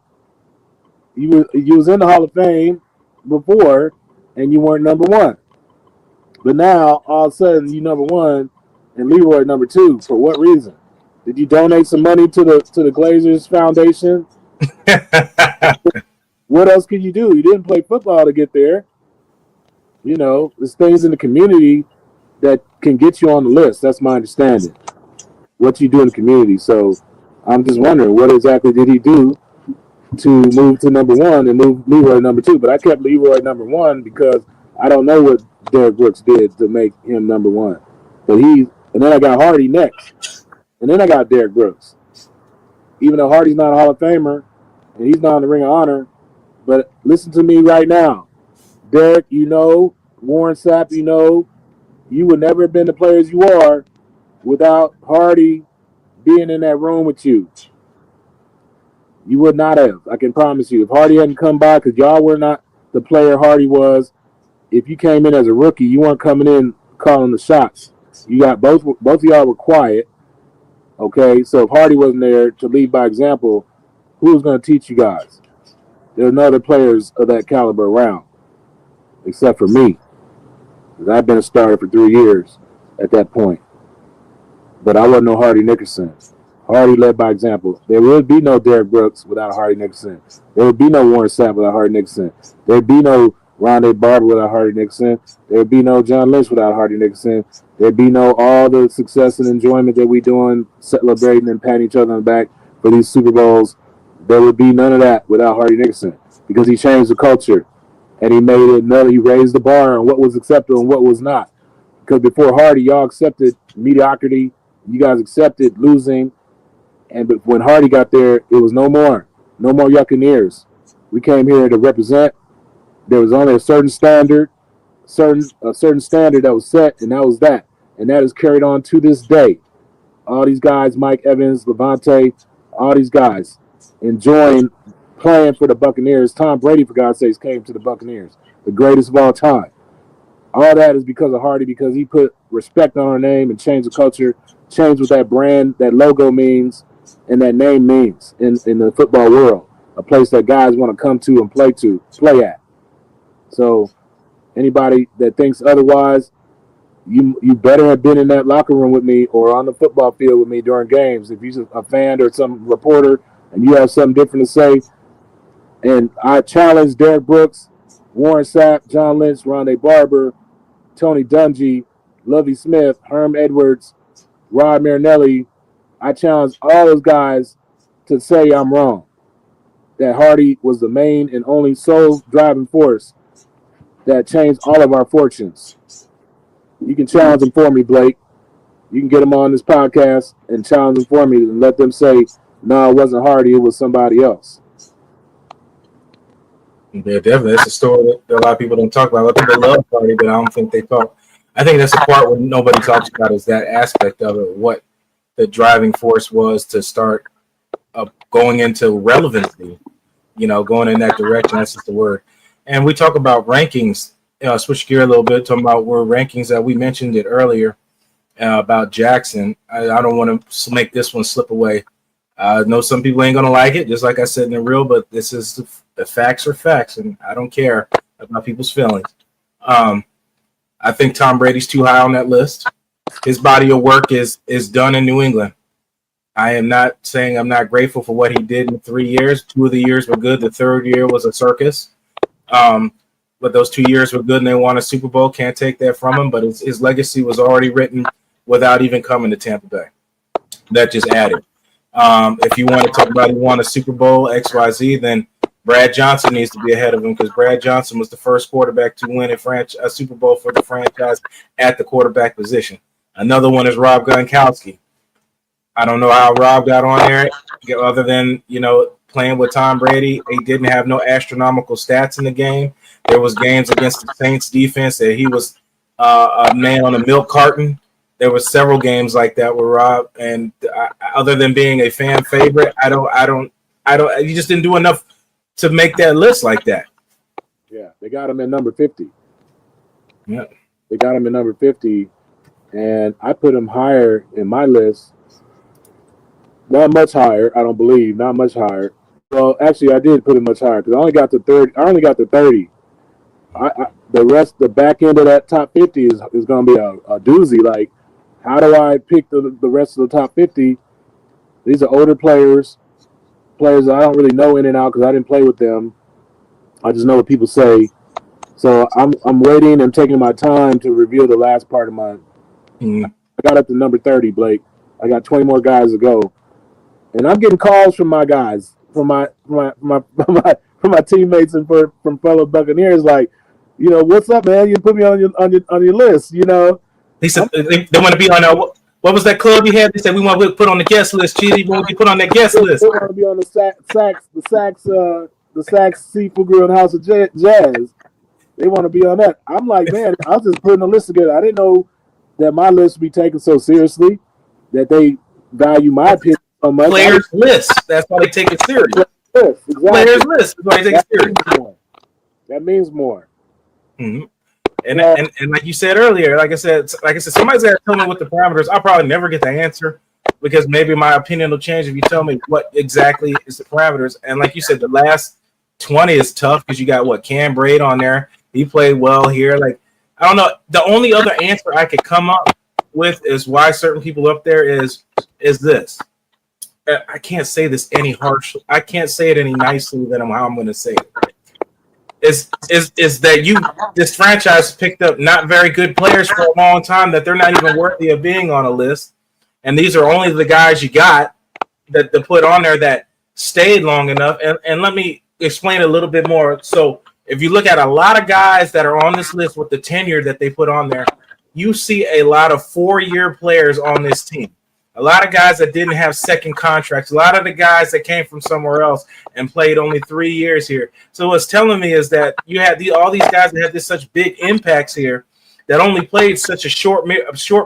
You was in the Hall of Fame before, and you weren't number 1. But now, all of a sudden, you number 1, and Leroy number 2. For what reason? Did you donate some money to the Glazers Foundation? What else could you do? You didn't play football to get there. You know, there's things in the community that can get you on the list. That's my understanding. What you do in the community. So I'm just wondering, what exactly did he do to move to number 1 and move Leroy number 2? But I kept Leroy number 1 because I don't know what Derek Brooks did to make him number 1. But and then I got Hardy next. And then I got Derek Brooks. Even though Hardy's not a Hall of Famer and he's not in the Ring of Honor, but listen to me right now. Derek, you know, Warren Sapp, you know, you would never have been the players you are without Hardy being in that room with you. You would not have. I can promise you. If Hardy hadn't come by, because y'all were not the player Hardy was, if you came in as a rookie, you weren't coming in calling the shots. You got both of y'all were quiet. Okay, so if Hardy wasn't there to lead by example, who was going to teach you guys? There are no other players of that caliber around, except for me. Because I've been a starter for 3 years at that point. But I wasn't no Hardy Nickerson. Hardy led by example. There would be no Derek Brooks without Hardy Nickerson. There would be no Warren Sapp without Hardy Nickerson. There would be no Rondé Barber without Hardy Nickerson. There would be no John Lynch without Hardy Nickerson. There'd be no all the success and enjoyment that we doing, celebrating and patting each other on the back for these Super Bowls. There would be none of that without Hardy Nickerson, because he changed the culture and he made it another. He raised the bar on what was acceptable and what was not. Because before Hardy, y'all accepted mediocrity, you guys accepted losing, and when Hardy got there, it was no more Buccaneers. We came here to represent. There was only a certain standard. A certain standard that was set, and that was that. And that is carried on to this day. All these guys, Mike Evans, Levante, all these guys enjoying playing for the Buccaneers. Tom Brady, for God's sakes, came to the Buccaneers, the greatest of all time. All that is because of Hardy, because he put respect on our name and changed the culture, changed what that brand, that logo means, and that name means in the football world. A place that guys want to come to and play at. So anybody that thinks otherwise, you better have been in that locker room with me or on the football field with me during games. If you're a fan or some reporter and you have something different to say, and I challenge Derek Brooks, Warren Sapp, John Lynch, Rondé Barber, Tony Dungy, Lovie Smith, Herm Edwards, Rod Marinelli, I challenge all those guys to say I'm wrong. That Hardy was the main and only sole driving force that changed all of our fortunes. You can challenge them for me, Blake. You can get them on this podcast and challenge them for me and let them say, no, it wasn't Hardy, it was somebody else. Yeah, definitely. That's a story that a lot of people don't talk about. A lot of people love Hardy, but I don't think they talk. I think that's the part where nobody talks about is that aspect of it, what the driving force was to start going into relevancy, going in that direction. That's just the word. And we talk about rankings, switch gear a little bit, talking about where rankings that we mentioned it earlier about Jackson. I don't want to make this one slip away. I know some people ain't going to like it, just like I said in the reel, but this is the facts are facts, and I don't care about people's feelings. I think Tom Brady's too high on that list. His body of work is done in New England. I am not saying I'm not grateful for what he did in 3 years. 2 of the years were good. The third year was a circus. But those 2 years were good, and they won a Super Bowl. Can't take that from him, but his legacy was already written without even coming to Tampa Bay. That just added. If you want to talk about he won a Super Bowl, XYZ, then Brad Johnson needs to be ahead of him because Brad Johnson was the first quarterback to win a Super Bowl for the franchise at the quarterback position. Another one is Rob Gronkowski. I don't know how Rob got on there other than, playing with Tom Brady. He didn't have no astronomical stats in the game. There was games against the Saints defense that he was a man on a milk carton. There were several games like that with Rob, and other than being a fan favorite, I don't. You just didn't do enough to make that list like that. Yeah, they got him at number 50. Yeah, they got him at number 50, and I put him higher in my list. Not much higher, I don't believe. Not much higher. Well, actually, I did put him much higher because I only got to 30. I only got to 30. The rest, the back end of that top 50 is going to be a doozy. Like, how do I pick the rest of the top 50? These are older players that I don't really know in and out because I didn't play with them. I just know what people say. So I'm waiting and taking my time to reveal the last part of mine. I got up to number 30, Blake. I got 20 more guys to go, and I'm getting calls from my guys, from my teammates and from fellow Buccaneers, like, what's up, man? You put me on your list, He said they want to be on what was that club you had? They said we want to put on the guest list. Chidi, we want to be put on that guest list. They want to be on the Saks Seafood Grill and House of Jazz. They want to be on that. I'm like, man, I was just putting a list together. I didn't know that my list would be taken so seriously, that they value my opinion so much. Players list. That's why they take it serious. Yes, exactly. Players list. That's why they take it serious. That means more. Mm-hmm. And like you said earlier, like I said, somebody's got to tell me what the parameters. I'll probably never get the answer because maybe my opinion will change if you tell me what exactly is the parameters. And like you said, the last 20 is tough because you got Cam Braid on there. He played well here. Like, I don't know. The only other answer I could come up with is why certain people up there is this. I can't say this any harsh. I can't say it any nicely than how I'm going to say it. Is that this franchise picked up not very good players for a long time that they're not even worthy of being on a list, and these are only the guys you got that to put on there that stayed long enough. And let me explain a little bit more. So if you look at a lot of guys that are on this list with the tenure that they put on there, you see a lot of 4-year players on this team. A lot of guys that didn't have second contracts. A lot of the guys that came from somewhere else and played only 3 years here. So what's telling me is that you had all these guys that had such big impacts here that only played such a short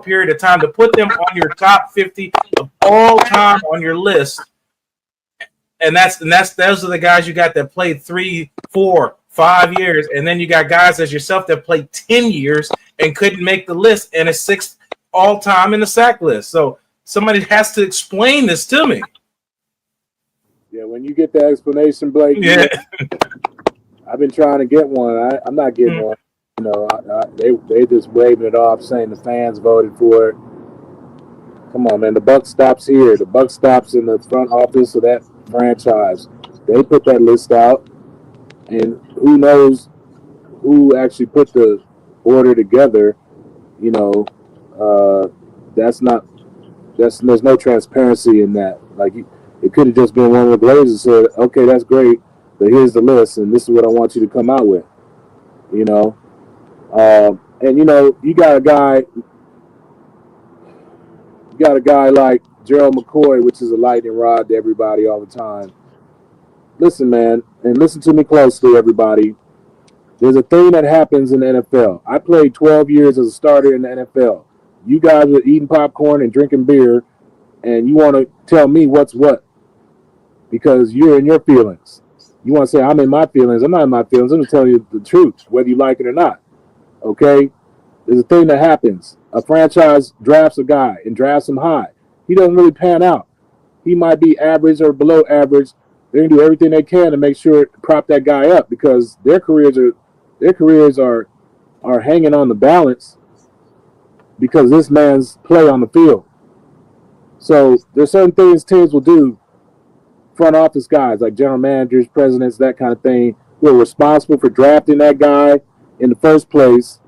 period of time to put them on your top 50 of all time on your list. And those are the guys you got that played 3, 4, 5 years, and then you got guys as yourself that played 10 years and couldn't make the list and is 6th all time in the sack list. So somebody has to explain this to me. Yeah, when you get the explanation, Blake. Yeah, I've been trying to get one. I'm not getting one. They just waving it off, saying the fans voted for it. Come on, man. The buck stops here. The buck stops in the front office of that franchise. They put that list out, and who knows who actually put the order together. There's no transparency in that. Like, it could have just been one of the Glazers said, okay, that's great, but here's the list, and this is what I want you to come out with. You got a guy like Gerald McCoy, which is a lightning rod to everybody all the time. Listen, man, and listen to me closely, everybody. There's a thing that happens in the NFL. I played 12 years as a starter in the NFL. You guys are eating popcorn and drinking beer, and you want to tell me what's what because you're in your feelings. You want to say, I'm in my feelings. I'm not in my feelings. I'm just telling you the truth, whether you like it or not. Okay? There's a thing that happens. A franchise drafts a guy and drafts him high. He doesn't really pan out. He might be average or below average. They're going to do everything they can to make sure to prop that guy up because their careers are hanging on the balance because this man's play on the field. So there's certain things teams will do, front office guys like general managers, presidents, that kind of thing, who are responsible for drafting that guy in the first place.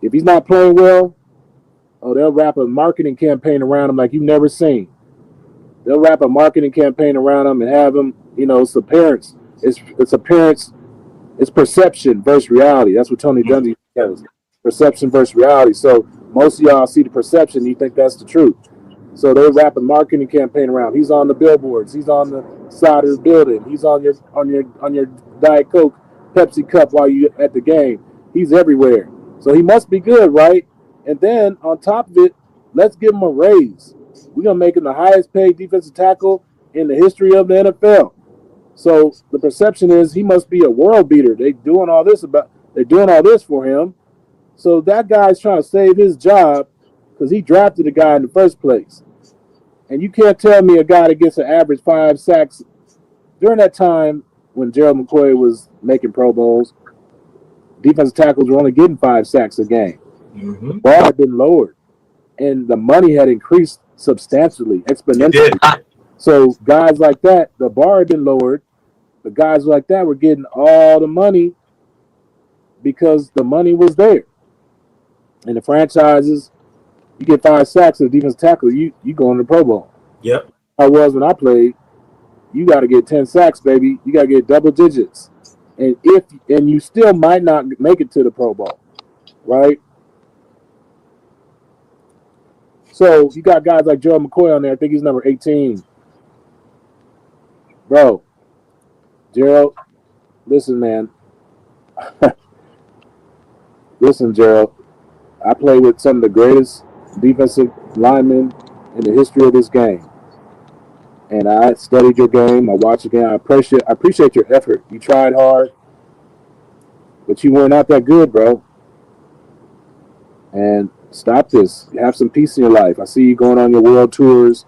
If he's not playing well, they'll wrap a marketing campaign around him like you've never seen. They'll wrap a marketing campaign around him and have him, some parents It's appearance. It's perception versus reality. That's what Tony Dungy says. Perception versus reality. So most of y'all see the perception, you think that's the truth. So they wrap a marketing campaign around. He's on the billboards. He's on the side of the building. He's on your Diet Coke, Pepsi cup while you at the game. He's everywhere. So he must be good, right? And then on top of it, let's give him a raise. We're gonna make him the highest paid defensive tackle in the history of the NFL. So the perception is he must be a world beater. They're doing all this for him. So that guy's trying to save his job because he drafted a guy in the first place. And you can't tell me a guy that gets an average 5 sacks during that time when Gerald McCoy was making Pro Bowls. Defensive tackles were only getting 5 sacks a game. Mm-hmm. The bar had been lowered, and the money had increased substantially, exponentially. So guys like that, the bar had been lowered. The guys like that were getting all the money because the money was there. And the franchises, you get 5 sacks as a defensive tackle, you go in the Pro Bowl. Yep. I was when I played. You got to get 10 sacks, baby. You got to get double digits, and you still might not make it to the Pro Bowl, right? So you got guys like Gerald McCoy on there. I think he's number 18. Bro, Gerald, listen, man. Listen, Gerald. I play with some of the greatest defensive linemen in the history of this game. And I studied your game. I watched your game. I appreciate your effort. You tried hard, but you were not that good, bro. And stop this. Have some peace in your life. I see you going on your world tours,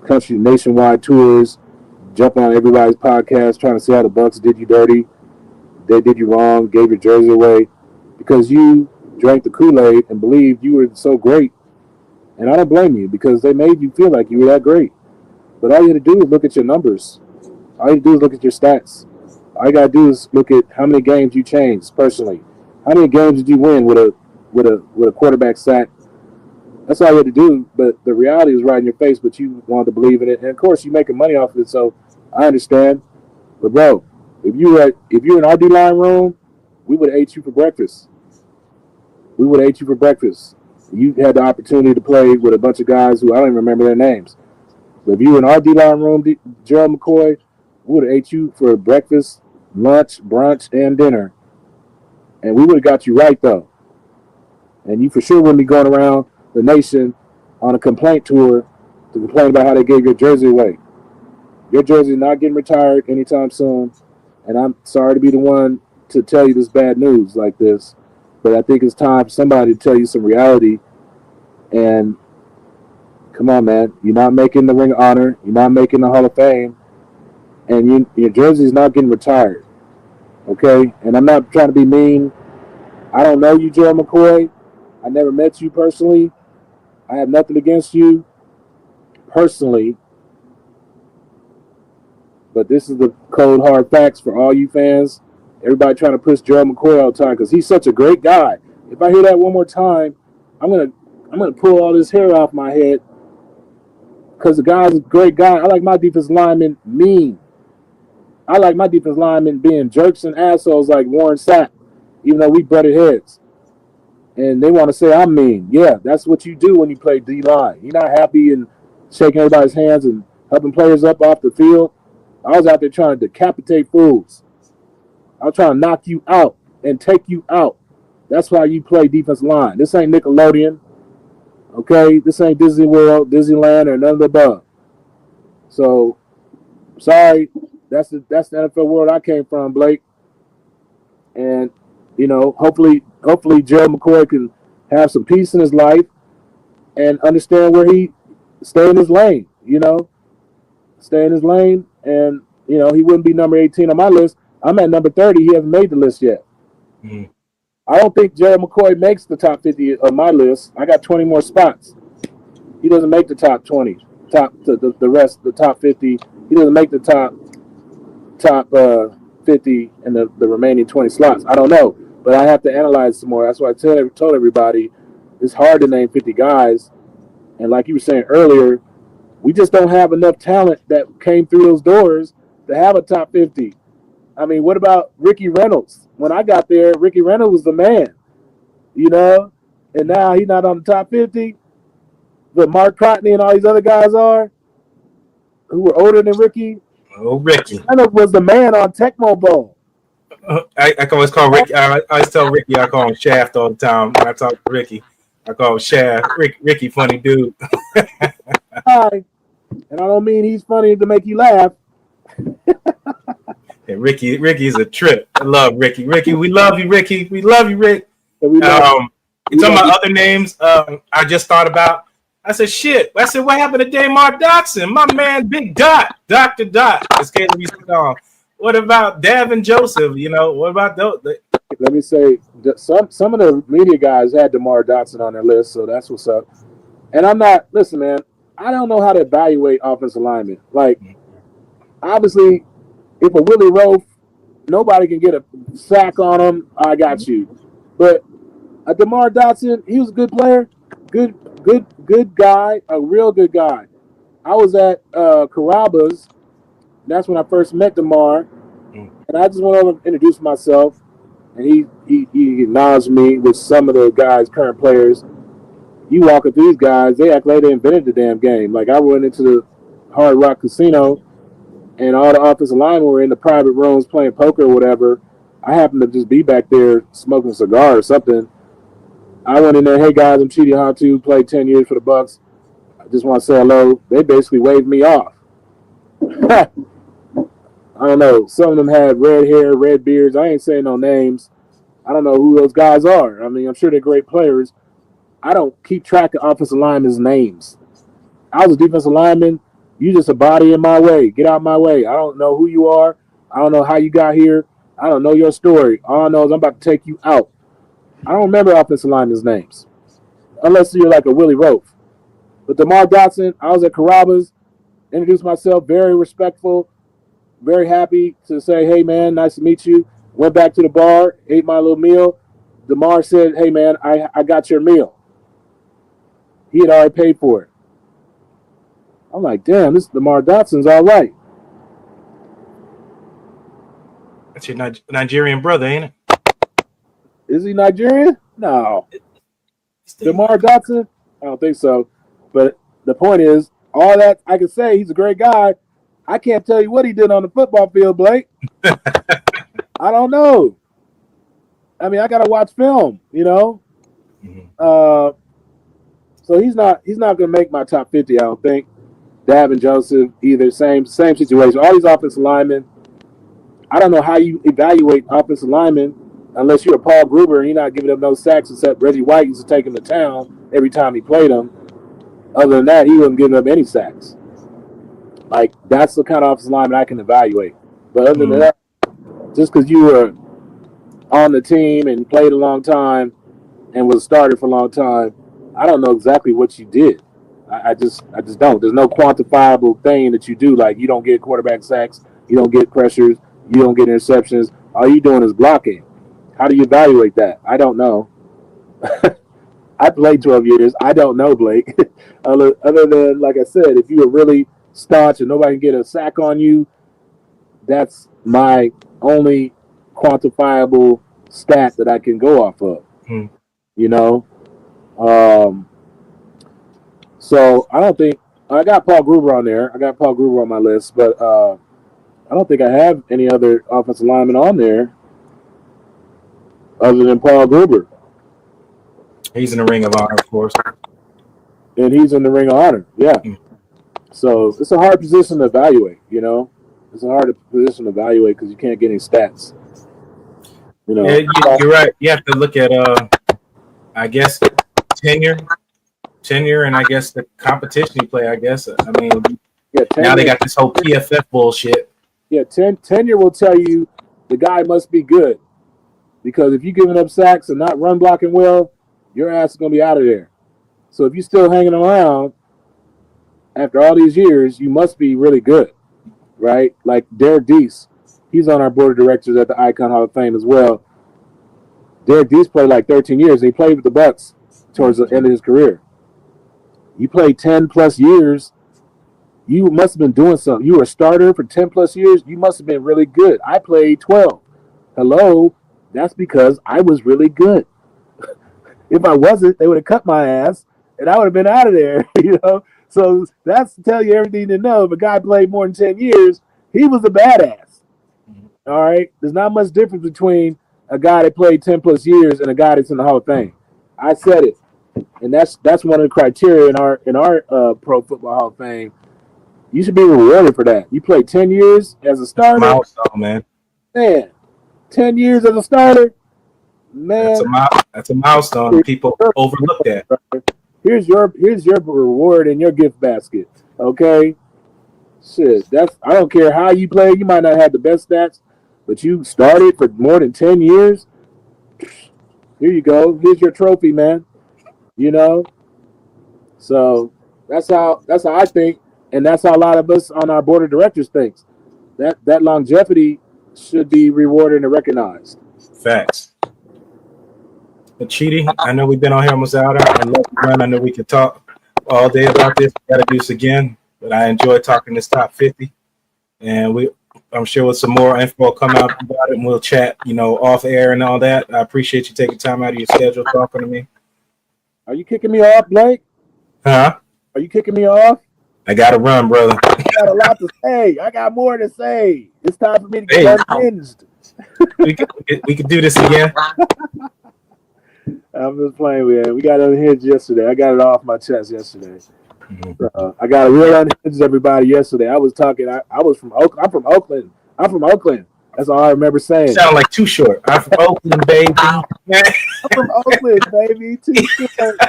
country nationwide tours, jumping on everybody's podcast, trying to see how the Bucs did you dirty. They did you wrong, gave your jersey away because you drank the Kool-Aid and believed you were so great. And I don't blame you because they made you feel like you were that great. But all you had to do is look at your numbers. All you had to do is look at your stats. All you got to do is look at how many games you changed personally. How many games did you win with a quarterback sack? That's all you had to do. But the reality was right in your face, but you wanted to believe in it. And, of course, you're making money off of it, so I understand. But, bro, if you were in our D-line room, we would have ate you for breakfast. We would have ate you for breakfast. You had the opportunity to play with a bunch of guys who I don't even remember their names. But if you were in our D-line room, Gerald McCoy, we would have ate you for breakfast, lunch, brunch, and dinner. And we would have got you right, though. And you for sure wouldn't be going around the nation on a complaint tour to complain about how they gave your jersey away. Your jersey is not getting retired anytime soon. And I'm sorry to be the one to tell you this bad news like this. But I think it's time for somebody to tell you some reality. And come on, man. You're not making the Ring of Honor. You're not making the Hall of Fame. And your jersey is not getting retired. Okay? And I'm not trying to be mean. I don't know you, Gerald McCoy. I never met you personally. I have nothing against you personally. But this is the cold, hard facts for all you fans. Everybody trying to push Gerald McCoy all the time because he's such a great guy. If I hear that one more time, I'm gonna pull all this hair off my head because the guy's a great guy. I like my defensive linemen mean. I like my defensive linemen being jerks and assholes like Warren Sapp, even though we butted heads. And they want to say I'm mean. Yeah, that's what you do when you play D-line. You're not happy and shaking everybody's hands and helping players up off the field. I was out there trying to decapitate fools. I was trying to knock you out and take you out. That's why you play defensive line. This ain't Nickelodeon, okay? This ain't Disney World, Disneyland, or none of the above. So, sorry, that's the NFL world I came from, Blake. And hopefully Gerald McCoy can have some peace in his life and understand where he stay in his lane. Stay in his lane, and he wouldn't be number 18 on my list. I'm at number 30. He hasn't made the list yet. Mm-hmm. I don't think Gerald McCoy makes the top 50 of my list. I got 20 more spots. He doesn't make the top 20, the rest, the top 50. He doesn't make the top 50 in the remaining 20 slots. I don't know, but I have to analyze some more. That's why I told everybody it's hard to name 50 guys. And like you were saying earlier, we just don't have enough talent that came through those doors to have a top 50. I mean, what about Ricky Reynolds? When I got there, Ricky Reynolds was the man, you know, and now he's not on the top 50. But Mark Crotney and all these other guys are, who were older than Ricky. Oh, Ricky. Reynolds was the man on Tecmo Bowl. I can always call Ricky. I always tell Ricky I call him Shaft all the time. When I talk to Ricky, I call him Shaft. Ricky, funny dude. Hi. And I don't mean he's funny to make you laugh. And Ricky's a trip. I love Ricky. Ricky, we love you, Ricky. We love you, Rick. You talking about other names I just thought about. I said, shit. I said, what happened to Damar Dotson? My man, Big Dot. Dr. Dot. As Caleb used to call him. What about Davin Joseph? You know, what about those? Let me say, some of the media guys had DeMar Dotson on their list, so that's what's up. And I'm not, listen, man, I don't know how to evaluate offensive linemen. Like, obviously, if a Willie Roaf, nobody can get a sack on him, I got you. But DeMar Dotson, he was a good player, good guy, a real good guy. I was at Carrabba's. That's when I first met DeMar. And I just went over and introduced myself. And he acknowledged me with some of the guys, current players. You walk up to these guys, they act like they invented the damn game. Like, I went into the Hard Rock Casino, and all the offensive linemen were in the private rooms playing poker or whatever. I happened to just be back there smoking a cigar or something. I went in there, hey, guys, I'm Chidi Ahanotu, played 10 years for the Bucs. I just want to say hello. They basically waved me off. I don't know. Some of them had red hair, red beards. I ain't saying no names. I don't know who those guys are. I mean, I'm sure they're great players. I don't keep track of offensive linemen's names. I was a defensive lineman. You just a body in my way. Get out my way. I don't know who you are. I don't know how you got here. I don't know your story. All I know is I'm about to take you out. I don't remember offensive linemen's names. Unless you're like a Willie Roaf. But DeMar Dotson, I was at Carrabba's, introduced myself, very respectful, very happy to say, hey, man, nice to meet you. Went back to the bar, ate my little meal. DeMar said, hey, man, I got your meal. He had already paid for it. I'm like, damn, this DeMar Dotson's all right. That's your Nigerian brother, ain't it? Is he Nigerian? No. DeMar Dotson? I don't think so. But the point is, all that I can say, he's a great guy. I can't tell you what he did on the football field, Blake. I don't know. I mean, I got to watch film, you know? Mm-hmm. So he's not going to make my top 50, I don't think. Davin Joseph, either same situation. All these offensive linemen, I don't know how you evaluate offensive linemen unless you're a Paul Gruber and you're not giving up no sacks, except Reggie White used to take him to town every time he played him. Other than that, he wasn't giving up any sacks. Like, that's the kind of offensive lineman I can evaluate. But other than that, just because you were on the team and played a long time and was a starter for a long time, I don't know exactly what you did. I just don't. There's no quantifiable thing that you do. Like, you don't get quarterback sacks, you don't get pressures, you don't get interceptions. All you doing is blocking. How do you evaluate that? I don't know. I played 12 years. I don't know, Blake. Other than, like I said, if you were really staunch and nobody can get a sack on you, that's my only quantifiable stat that I can go off of. You know? So I don't think I got Paul Gruber on there. I got Paul Gruber on my list, but I don't think I have any other offensive linemen on there other than Paul Gruber. He's in the Ring of Honor, of course. And he's in the Ring of Honor, yeah. So it's a hard position to evaluate, you know? It's a hard position to evaluate because you can't get any stats. You know? Yeah, you're right. You have to look at, I guess, tenure, and I guess the competition you play, I guess. I mean, now they got this whole PFF bullshit. Yeah, tenure will tell you the guy must be good. Because if you're giving up sacks and not run blocking well, your ass is going to be out of there. So if you're still hanging around after all these years, you must be really good, right? Like Derek Deese, he's on our board of directors at the Icon Hall of Fame as well. Derek Deese played like 13 years, and he played with the Bucs towards the end of his career. You played 10-plus years You must have been doing something. You were a starter for 10 plus years. You must have been really good. I played 12. Hello? That's because I was really good. If I wasn't, they would have cut my ass and I would have been out of there, you know? So that's to tell you everything to know. If a guy played more than 10 years, he was a badass. All right? There's not much difference between a guy that played 10 plus years and a guy that's in the Hall of Fame. I said it. And that's one of the criteria in our Pro Football Hall of Fame. You should be rewarded for that. You played 10 years as a starter. Milestone, man. Man, 10 years as a starter. Man, that's a milestone. People overlook that. Here's your reward in your gift basket. Okay, shit. I don't care how you play. You might not have the best stats, but you started for more than 10 years. Here you go. Here's your trophy, man. You know. So that's how I think, and that's how a lot of us on our board of directors thinks. That longevity should be rewarded and recognized. Facts. But Chidi, I know we've been on here almost an hour. I love you, man. I know we could talk all day about this. We got to do this again. But I enjoy talking this top 50. And I'm sure with some more info come out about it, and we'll chat, off air and all that. I appreciate you taking time out of your schedule talking to me. Are you kicking me off, Blake? Huh? Are you kicking me off? I got to run, brother. I got a lot to say. I got more to say. It's time for me to get unhinged. we could do this again. I'm just playing with it. We got unhinged yesterday. I got it off my chest yesterday. Mm-hmm. I got a real unhinged everybody yesterday. I was talking. I was from Oakland. I'm from Oakland. That's all I remember saying. You sound like Too Short. I'm from Oakland, baby. I'm from Oakland, baby. Too Short.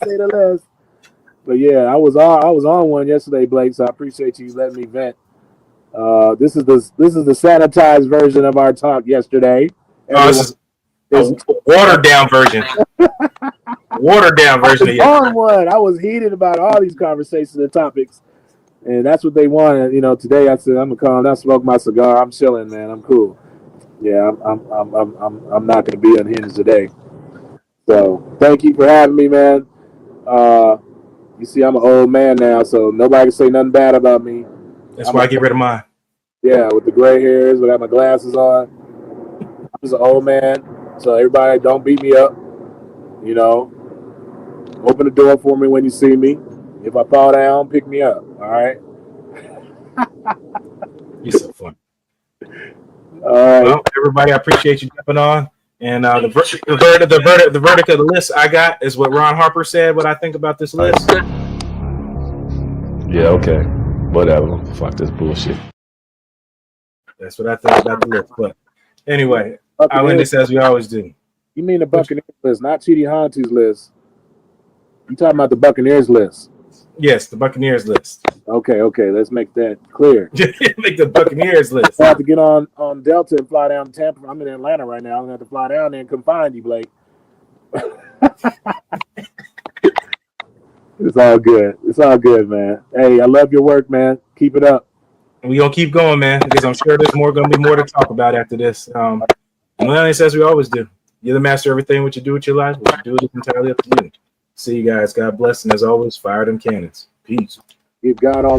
Say the less. But yeah, I was on one yesterday, Blake. So I appreciate you letting me vent. This is the sanitized version of our talk yesterday. This is a watered down version. Watered down version of you. On one. I was heated about all these conversations and topics, and that's what they wanted. Today I said I'm gonna come down, smoke my cigar. I'm chilling, man. I'm cool. Yeah, I'm not gonna be unhinged today. So thank you for having me, man. You see, I'm an old man now, so nobody can say nothing bad about me. That's why I get rid of mine. Yeah, with the gray hairs, I got my glasses on. I'm just an old man, so everybody don't beat me up. Open the door for me when you see me. If I fall down, pick me up. All right. You're so funny. All right. Well, everybody, I appreciate you jumping on. And the verdict of the list I got is what Ron Harper said. What I think about this list. Yeah. Okay. Whatever. Fuck this bullshit. That's what I think about the list. But anyway, I'll end this as we always do. You mean the Buccaneers list, not Chidi Ahanotu's list? You talking about the Buccaneers list? Yes, the Buccaneers list. Okay. Let's make that clear. Make the Buccaneers list. I have to get on Delta and fly down to Tampa. I'm in Atlanta right now. I'm gonna have to fly down there and come find you, Blake. It's all good. It's all good, man. Hey, I love your work, man. Keep it up. We're gonna keep going, man, because I'm sure there's gonna be more to talk about after this. And it's as we always do. You're the master of everything. What you do with your life, what you do is entirely up to you. See you guys. God bless, and as always, fire them cannons. Peace. Give God all.